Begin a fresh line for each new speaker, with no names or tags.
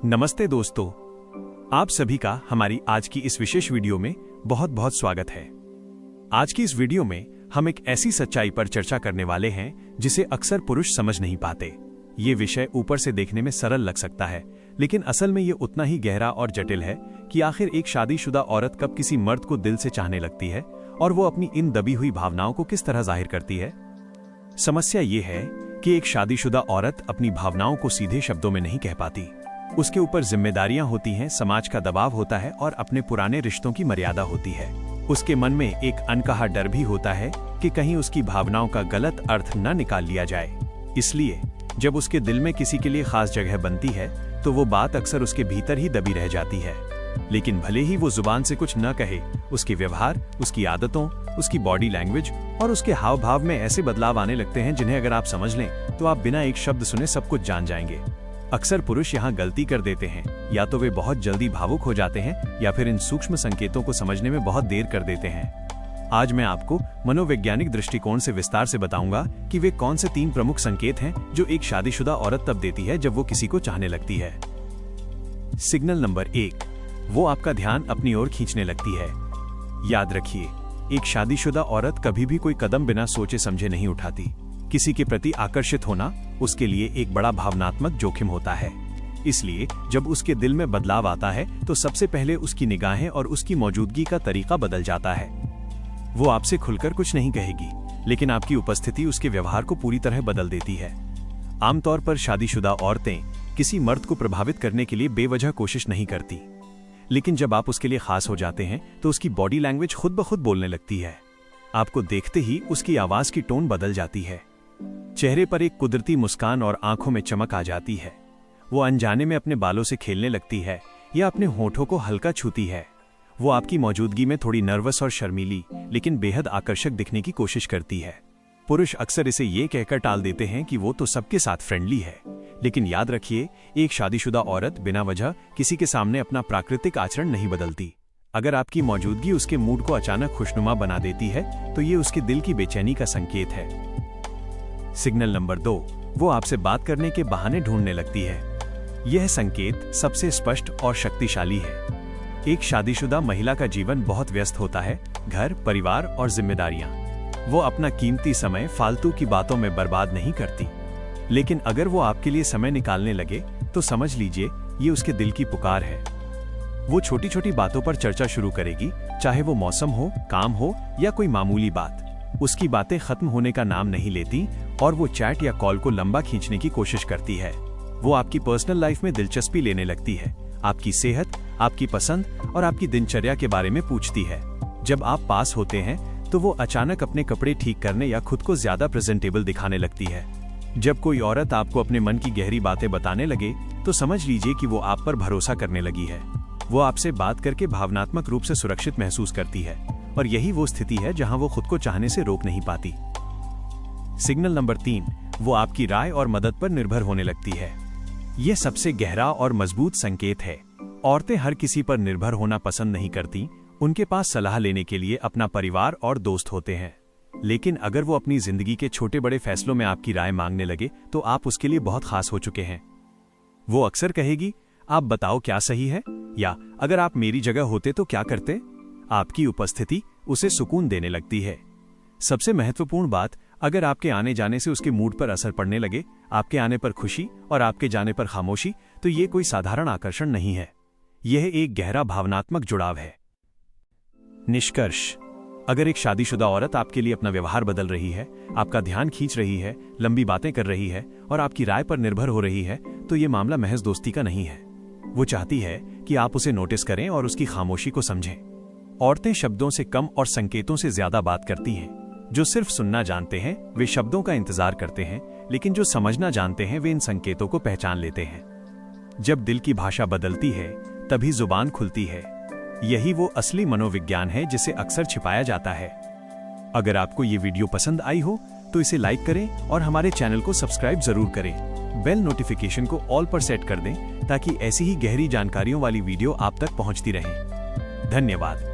नमस्ते दोस्तों, आप सभी का हमारी आज की इस विशेष वीडियो में बहुत बहुत स्वागत है। आज की इस वीडियो में हम एक ऐसी सच्चाई पर चर्चा करने वाले हैं जिसे अक्सर पुरुष समझ नहीं पाते। ये विषय ऊपर से देखने में सरल लग सकता है, लेकिन असल में ये उतना ही गहरा और जटिल है कि आखिर एक शादीशुदा औरत कब किसी मर्द को दिल से चाहने लगती है और वो अपनी इन दबी हुई भावनाओं को किस तरह जाहिर करती है। समस्या ये है कि एक शादीशुदा औरत अपनी भावनाओं को सीधे शब्दों में नहीं कह पाती। उसके ऊपर जिम्मेदारियां होती हैं, समाज का दबाव होता है और अपने पुराने रिश्तों की मर्यादा होती है। उसके मन में एक अनकहा डर भी होता है कि कहीं उसकी भावनाओं का गलत अर्थ न निकाल लिया जाए। इसलिए जब उसके दिल में किसी के लिए खास जगह बनती है तो वो बात अक्सर उसके भीतर ही दबी रह जाती है। लेकिन भले ही वो जुबान से कुछ न कहे, उसके व्यवहार, उसकी आदतों, उसकी बॉडी लैंग्वेज और उसके हाव भाव में ऐसे बदलाव आने लगते हैं जिन्हें अगर आप समझ लें तो आप बिना एक शब्द सुने सब कुछ जान जाएंगे। अक्सर पुरुष यहाँ गलती कर देते हैं, या तो वे बहुत जल्दी भावुक हो जाते हैं या फिर इन सूक्ष्म संकेतों को समझने में बहुत देर कर देते हैं। आज मैं आपको मनोवैज्ञानिक दृष्टिकोण से विस्तार से बताऊंगा कि वे कौन से 3 प्रमुख संकेत हैं जो एक शादीशुदा औरत तब देती है जब वो किसी को चाहने लगती है। सिग्नल नंबर 1, वो आपका ध्यान अपनी ओर खींचने लगती है। याद रखिए, एक शादीशुदा औरत कभी भी कोई कदम बिना सोचे समझे नहीं उठाती। किसी के प्रति आकर्षित होना उसके लिए एक बड़ा भावनात्मक जोखिम होता है। इसलिए जब उसके दिल में बदलाव आता है तो सबसे पहले उसकी निगाहें और उसकी मौजूदगी का तरीका बदल जाता है। वो आपसे खुलकर कुछ नहीं कहेगी, लेकिन आपकी उपस्थिति उसके व्यवहार को पूरी तरह बदल देती है। आमतौर पर शादीशुदा औरतें किसी मर्द को प्रभावित करने के लिए बेवजह कोशिश नहीं करती, लेकिन जब आप उसके लिए खास हो जाते हैं तो उसकी बॉडी लैंग्वेज खुद ब खुद बोलने लगती है। आपको देखते ही उसकी आवाज की टोन बदल जाती है, चेहरे पर एक कुदरती मुस्कान और आंखों में चमक आ जाती है। वो अनजाने में अपने बालों से खेलने लगती है या अपने होठों को हल्का छूती है। वो आपकी मौजूदगी में थोड़ी नर्वस और शर्मीली लेकिन बेहद आकर्षक दिखने की कोशिश करती है। पुरुष अक्सर इसे ये कहकर टाल देते हैं कि वो तो सबके साथ फ्रेंडली है, लेकिन याद रखिए, एक शादीशुदा औरत बिना वजह किसी के सामने अपना प्राकृतिक आचरण नहीं बदलती। अगर आपकी मौजूदगी उसके मूड को अचानक खुशनुमा बना देती है तो ये उसके दिल की बेचैनी का संकेत है। सिग्नल नंबर 2, वो आपसे बात करने के बहाने ढूंढने लगती है। यह संकेत सबसे स्पष्ट और शक्तिशाली है। एक शादीशुदा महिला का जीवन बहुत व्यस्त होता है, घर, परिवार और जिम्मेदारियां। वो अपना कीमती समय फालतू की बातों में बर्बाद नहीं करती, लेकिन अगर वो आपके लिए समय निकालने लगे तो समझ लीजिए ये उसके दिल की पुकार है। वो छोटी छोटी बातों पर चर्चा शुरू करेगी, चाहे वो मौसम हो, काम हो या कोई मामूली बात। उसकी बातें खत्म होने का नाम नहीं लेती और वो चैट या कॉल को लंबा खींचने की कोशिश करती है। वो आपकी पर्सनल लाइफ में दिलचस्पी लेने लगती है, आपकी सेहत, आपकी पसंद और आपकी दिनचर्या के बारे में पूछती है। जब आप पास होते हैं तो वो अचानक अपने कपड़े ठीक करने या खुद को ज्यादा प्रेजेंटेबल दिखाने लगती है। जब कोई औरत आपको अपने मन की गहरी बातें बताने लगे तो समझ लीजिए कि वो आप पर भरोसा करने लगी है। वो आपसे बात करके भावनात्मक रूप से सुरक्षित महसूस करती है और यही वो स्थिति है जहां वो खुद को चाहने से रोक नहीं पाती। सिग्नल नंबर 3, वो आपकी राय और मदद पर निर्भर होने लगती है। यह सबसे गहरा और मजबूत संकेत है। औरतें हर किसी पर निर्भर होना पसंद नहीं करती। उनके पास सलाह लेने के लिए अपना परिवार और दोस्त होते हैं, लेकिन अगर वो अपनी जिंदगी के छोटे बड़े फैसलों में आपकी राय मांगने लगे तो आप उसके लिए बहुत खास हो चुके हैं। वो अक्सर कहेगी, आप बताओ क्या सही है, या अगर आप मेरी जगह होते तो क्या करते। आपकी उपस्थिति उसे सुकून देने लगती है। सबसे महत्वपूर्ण बात, अगर आपके आने जाने से उसके मूड पर असर पड़ने लगे, आपके आने पर खुशी और आपके जाने पर खामोशी, तो ये कोई साधारण आकर्षण नहीं है। यह एक गहरा भावनात्मक जुड़ाव है। निष्कर्ष, अगर एक शादीशुदा औरत आपके लिए अपना व्यवहार बदल रही है, आपका ध्यान खींच रही है, लंबी बातें कर रही है और आपकी राय पर निर्भर हो रही है, तो ये मामला महज दोस्ती का नहीं है। वो चाहती है कि आप उसे नोटिस करें और उसकी खामोशी को समझें। औरतें शब्दों से कम और संकेतों से ज्यादा बात करती हैं। जो सिर्फ सुनना जानते हैं वे शब्दों का इंतजार करते हैं, लेकिन जो समझना जानते हैं वे इन संकेतों को पहचान लेते हैं। जब दिल की भाषा बदलती है तभी जुबान खुलती है। यही वो असली मनोविज्ञान है जिसे अक्सर छिपाया जाता है। अगर आपको ये वीडियो पसंद आई हो तो इसे लाइक करें और हमारे चैनल को सब्सक्राइब जरूर करें। बेल नोटिफिकेशन को ऑल पर सेट कर दें ताकि ऐसी ही गहरी जानकारियों वाली वीडियो आप तक पहुंचती रहे। धन्यवाद।